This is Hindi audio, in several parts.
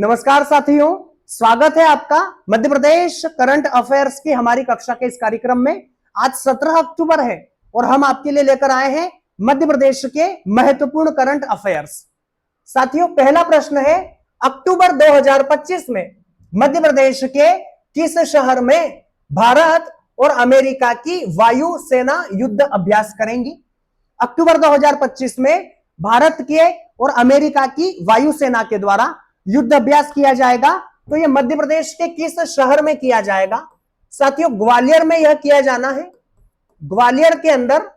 नमस्कार साथियों, स्वागत है आपका मध्य प्रदेश करंट अफेयर्स की हमारी कक्षा के इस कार्यक्रम में। आज 17 अक्टूबर है और हम आपके लिए लेकर आए हैं मध्य प्रदेश के महत्वपूर्ण करंट अफेयर्स। साथियों, पहला प्रश्न है, अक्टूबर 2025 में मध्य प्रदेश के किस शहर में भारत और अमेरिका की वायु सेना युद्ध अभ्यास करेंगी? अक्टूबर 2025 में भारत के और अमेरिका की वायुसेना के द्वारा युद्ध अभ्यास किया जाएगा। तो यह मध्य प्रदेश के किस शहर में किया जाएगा? साथियों, ग्वालियर में यह किया जाना है। ग्वालियर के अंदर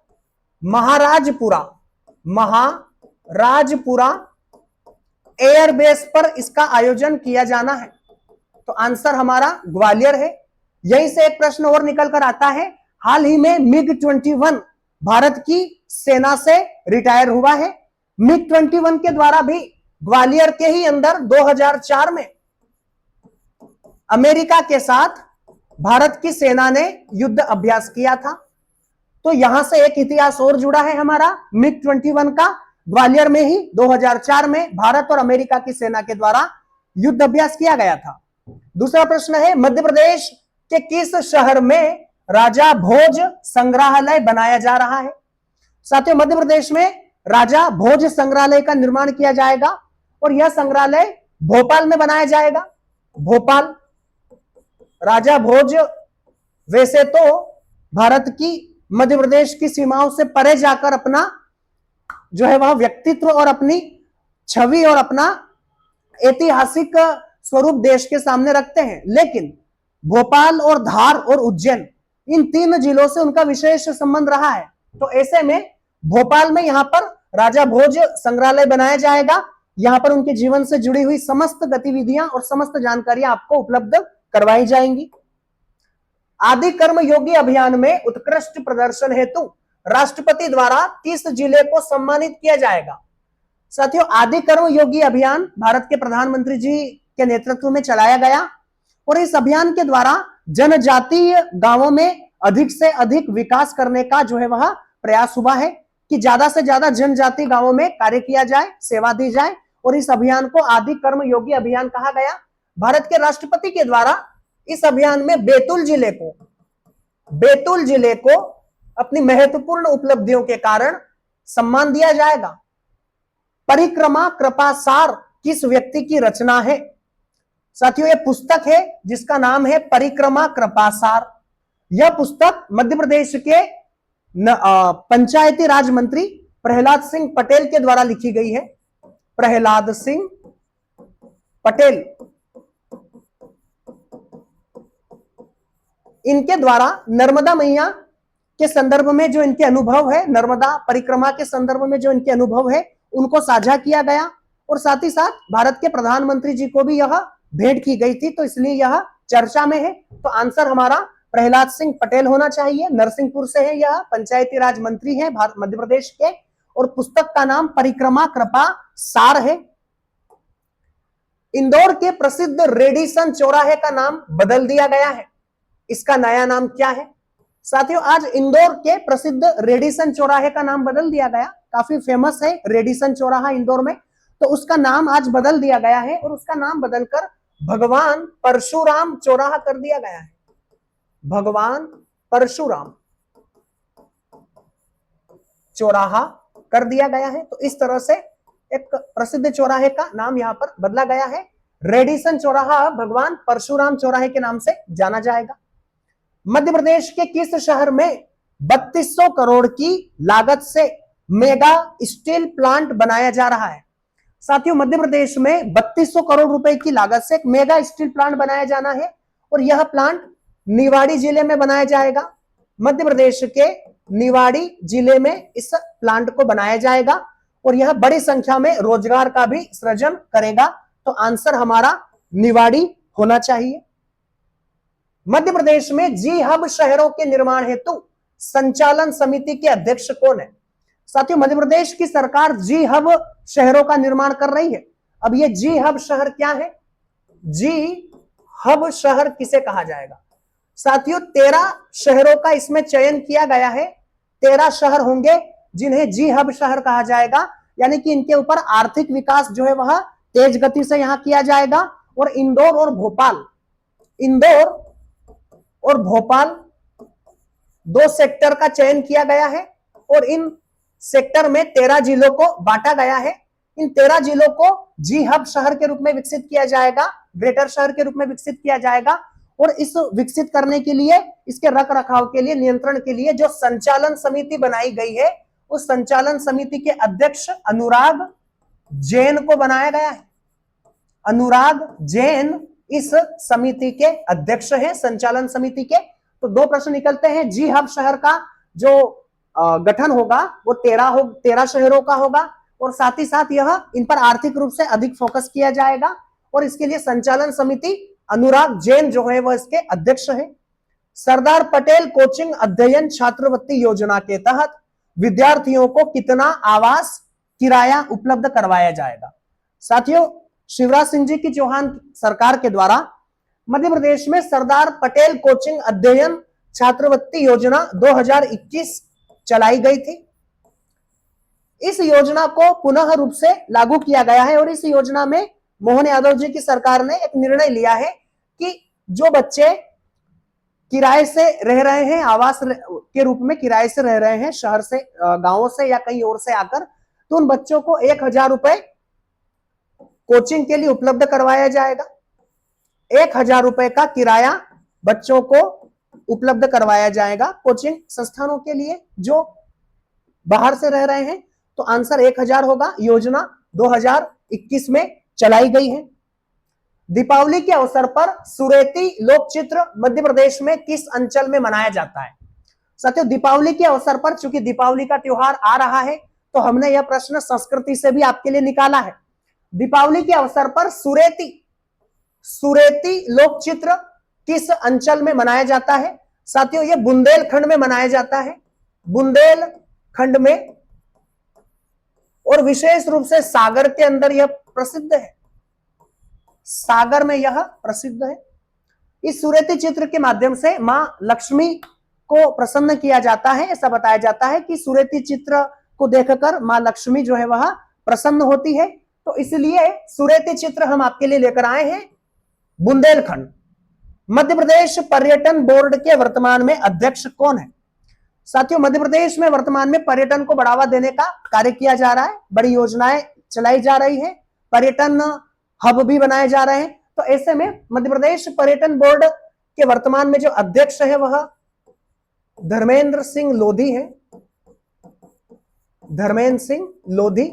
महाराजपुरा एयरबेस पर इसका आयोजन किया जाना है। तो आंसर हमारा ग्वालियर है। यहीं से एक प्रश्न और निकल कर आता है, हाल ही में MiG-21 भारत की सेना से रिटायर हुआ है। MiG-21 के द्वारा भी ग्वालियर के ही अंदर 2004 में अमेरिका के साथ भारत की सेना ने युद्ध अभ्यास किया था। तो यहां से एक इतिहास और जुड़ा है हमारा MiG-21 का। ग्वालियर में ही 2004 में भारत और अमेरिका की सेना के द्वारा युद्ध अभ्यास किया गया था। दूसरा प्रश्न है, मध्य प्रदेश के किस शहर में राजा भोज संग्रहालय बनाया जा रहा है? साथियों, मध्य प्रदेश में राजा भोज संग्रहालय का निर्माण किया जाएगा और यह संग्रहालय भोपाल में बनाया जाएगा। भोपाल, राजा भोज वैसे तो भारत की मध्य प्रदेश की सीमाओं से परे जाकर अपना जो है वह व्यक्तित्व और अपनी छवि और अपना ऐतिहासिक स्वरूप देश के सामने रखते हैं, लेकिन भोपाल और धार और उज्जैन, इन तीन जिलों से उनका विशेष संबंध रहा है। तो ऐसे में भोपाल में यहां पर राजा भोज संग्रहालय बनाया जाएगा। यहां पर उनके जीवन से जुड़ी हुई समस्त गतिविधियां और समस्त जानकारियां आपको उपलब्ध करवाई जाएंगी। आदि कर्म योगी अभियान में उत्कृष्ट प्रदर्शन हेतु राष्ट्रपति द्वारा किस जिले को सम्मानित किया जाएगा? साथियों, आदि कर्म योगी अभियान भारत के प्रधानमंत्री जी के नेतृत्व में चलाया गया और इस अभियान के द्वारा जनजातीय गांवों में अधिक से अधिक विकास करने का जो है वह प्रयास हुआ है कि ज्यादा से ज्यादा जनजातीय गांवों में कार्य किया जाए, सेवा दी जाए, और इस अभियान को आदि कर्म योगी अभियान कहा गया। भारत के राष्ट्रपति के द्वारा इस अभियान में बैतूल जिले को अपनी महत्वपूर्ण उपलब्धियों के कारण सम्मान दिया जाएगा। परिक्रमा कृपासार किस व्यक्ति की रचना है? साथियों, यह पुस्तक है जिसका नाम है परिक्रमा कृपासार। यह पुस्तक मध्य प्रदेश के पंचायती राज मंत्री प्रहलाद सिंह पटेल के द्वारा लिखी गई है। प्रहलाद सिंह पटेल, इनके द्वारा नर्मदा मैया के संदर्भ में जो इनके अनुभव है, नर्मदा परिक्रमा के संदर्भ में जो इनके अनुभव है, उनको साझा किया गया और साथ ही साथ भारत के प्रधानमंत्री जी को भी यह भेंट की गई थी, तो इसलिए यह चर्चा में है। तो आंसर हमारा प्रहलाद सिंह पटेल होना चाहिए। नरसिंहपुर से है, यह पंचायती राज मंत्री है मध्य प्रदेश के, और पुस्तक का नाम परिक्रमा कृपा सार है। इंदौर के प्रसिद्ध रेडिसन चौराहे का नाम बदल दिया गया है। इसका नया नाम क्या है? साथियों, आज इंदौर के प्रसिद्ध रेडिसन चौराहे का नाम बदल दिया गया। काफी फेमस है रेडिसन चौराहा इंदौर में, तो उसका नाम आज बदल दिया गया है और उसका नाम बदलकर भगवान परशुराम चौराहा कर दिया गया है। भगवान परशुराम चौराहा कर दिया गया है। तो इस तरह से एक प्रसिद्ध चौराहे का नाम यहां पर बदला गया है। रेडिसन चौराहा भगवान परशुराम चौराहे के नाम से जाना जाएगा। मध्य प्रदेश के किस शहर में 3200 करोड़ की लागत से मेगा स्टील प्लांट बनाया जा रहा है? साथियों, मध्य प्रदेश में 3200 करोड़ रुपए की लागत से एक मेगा स्टील प्लांट बनाया जाना है और यह प्लांट निवाड़ी जिले में बनाया जाएगा। मध्य प्रदेश के निवाड़ी जिले में इस प्लांट को बनाया जाएगा और यह बड़ी संख्या में रोजगार का भी सृजन करेगा। तो आंसर हमारा निवाड़ी होना चाहिए। मध्य प्रदेश में जी हब शहरों के निर्माण हेतु संचालन समिति के अध्यक्ष कौन है? साथियों, मध्य प्रदेश की सरकार जी हब शहरों का निर्माण कर रही है। अब ये जी हब शहर क्या है? जी हब शहर किसे कहा जाएगा? साथियों, 13 शहरों का इसमें चयन किया गया है। 13 शहर होंगे जिन्हें जी हब शहर कहा जाएगा, यानी कि इनके ऊपर आर्थिक विकास जो है वह तेज गति से यहां किया जाएगा। और इंदौर और भोपाल, इंदौर और भोपाल दो सेक्टर का चयन किया गया है और इन सेक्टर में 13 जिलों को बांटा गया है। इन 13 जिलों को जी हब शहर के रूप में विकसित किया जाएगा, ग्रेटर शहर के रूप में विकसित किया जाएगा। और इस विकसित करने के लिए, इसके रख रखाव के लिए, नियंत्रण के लिए जो संचालन समिति बनाई गई है, उस संचालन समिति के अध्यक्ष अनुराग जैन को बनाया गया है। अनुराग जैन इस समिति के अध्यक्ष हैं, संचालन समिति के। तो दो प्रश्न निकलते हैं। जी हब शहर का जो गठन होगा वो 13 शहरों का होगा और साथ ही साथ यह इन पर आर्थिक रूप से अधिक फोकस किया जाएगा और इसके लिए संचालन समिति अनुराग जैन जो है वह इसके अध्यक्ष है। सरदार पटेल कोचिंग अध्ययन छात्रवृत्ति योजना के तहत विद्यार्थियों को कितना आवास किराया उपलब्ध करवाया जाएगा? साथियों, शिवराज सिंह जी की चौहान सरकार के द्वारा मध्य प्रदेश में सरदार पटेल कोचिंग अध्ययन छात्रवृत्ति योजना 2021 चलाई गई थी। इस योजना को पुनः रूप से लागू किया गया है और इस योजना में मोहन यादव जी की सरकार ने एक निर्णय लिया है कि जो बच्चे किराए से रह रहे हैं, आवास के रूप में किराए से रह रहे हैं शहर से, गांवों से या कहीं और से आकर, तो उन बच्चों को 1000 रुपए कोचिंग के लिए उपलब्ध करवाया जाएगा। 1000 रुपए का किराया बच्चों को उपलब्ध करवाया जाएगा कोचिंग संस्थानों के लिए जो बाहर से रह रहे हैं। तो आंसर 1000 होगा। योजना 2021 में चलाई गई है। दीपावली के अवसर पर सुरेती लोक चित्र मध्य प्रदेश में किस अंचल में मनाया जाता है? साथियों, दीपावली के अवसर पर, चूंकि दीपावली का त्योहार आ रहा है, तो हमने यह प्रश्न संस्कृति से भी आपके लिए निकाला है। दीपावली के अवसर पर सुरेती लोक चित्र किस अंचल में मनाया जाता है? साथियों, यह बुंदेलखंड में मनाया जाता है, बुंदेलखंड में, और विशेष रूप से सागर के अंदर यह प्रसिद्ध है, सागर में यह प्रसिद्ध है। इस सुरेती चित्र के माध्यम से मां लक्ष्मी को प्रसन्न किया जाता है। ऐसा बताया जाता है कि सुरेती चित्र को देखकर मां लक्ष्मी जो है वह प्रसन्न होती है। तो इसलिए सुरेती चित्र हम आपके लिए लेकर आए हैं। बुंदेलखंड। मध्य प्रदेश पर्यटन बोर्ड के वर्तमान में अध्यक्ष कौन है? साथियों, मध्य प्रदेश में वर्तमान में पर्यटन को बढ़ावा देने का कार्य किया जा रहा है, बड़ी योजनाएं चलाई जा रही है, पर्यटन हब भी बनाए जा रहे हैं। तो ऐसे में मध्य प्रदेश पर्यटन बोर्ड के वर्तमान में जो अध्यक्ष है वह धर्मेंद्र सिंह लोधी है। धर्मेंद्र सिंह लोधी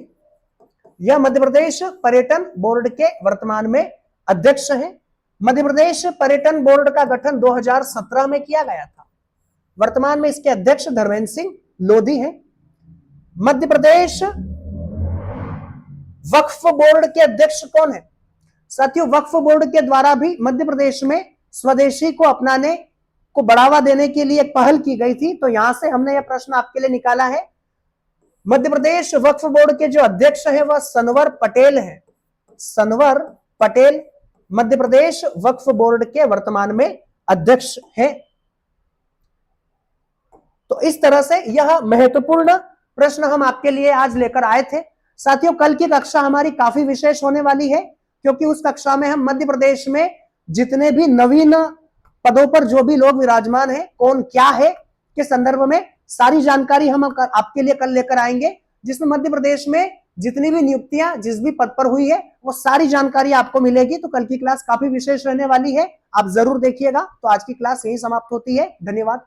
यह मध्य प्रदेश पर्यटन बोर्ड के वर्तमान में अध्यक्ष है। मध्य प्रदेश पर्यटन बोर्ड का गठन 2017 में किया गया था। वर्तमान में इसके अध्यक्ष धर्मेंद्र सिंह लोधी हैं। मध्य प्रदेश वक्फ बोर्ड के अध्यक्ष कौन है? साथियों, वक्फ बोर्ड के द्वारा भी मध्य प्रदेश में स्वदेशी को अपनाने को बढ़ावा देने के लिए एक पहल की गई थी। तो यहां से हमने यह प्रश्न आपके लिए निकाला है। मध्य प्रदेश वक्फ बोर्ड के जो अध्यक्ष है वह सनवर पटेल है। सनवर पटेल मध्य प्रदेश वक्फ बोर्ड के वर्तमान में अध्यक्ष है। तो इस तरह से यह महत्वपूर्ण प्रश्न हम आपके लिए आज लेकर आए थे। साथियों, कल की कक्षा हमारी काफी विशेष होने वाली है क्योंकि उस कक्षा में हम मध्य प्रदेश में जितने भी नवीन पदों पर जो भी लोग विराजमान हैं, कौन क्या है के संदर्भ में सारी जानकारी हम आपके लिए कल लेकर आएंगे, जिसमें मध्य प्रदेश में जितनी भी नियुक्तियां जिस भी पद पर हुई है वो सारी जानकारी आपको मिलेगी। तो कल की क्लास काफी विशेष रहने वाली है, आप जरूर देखिएगा। तो आज की क्लास यही समाप्त होती है। धन्यवाद।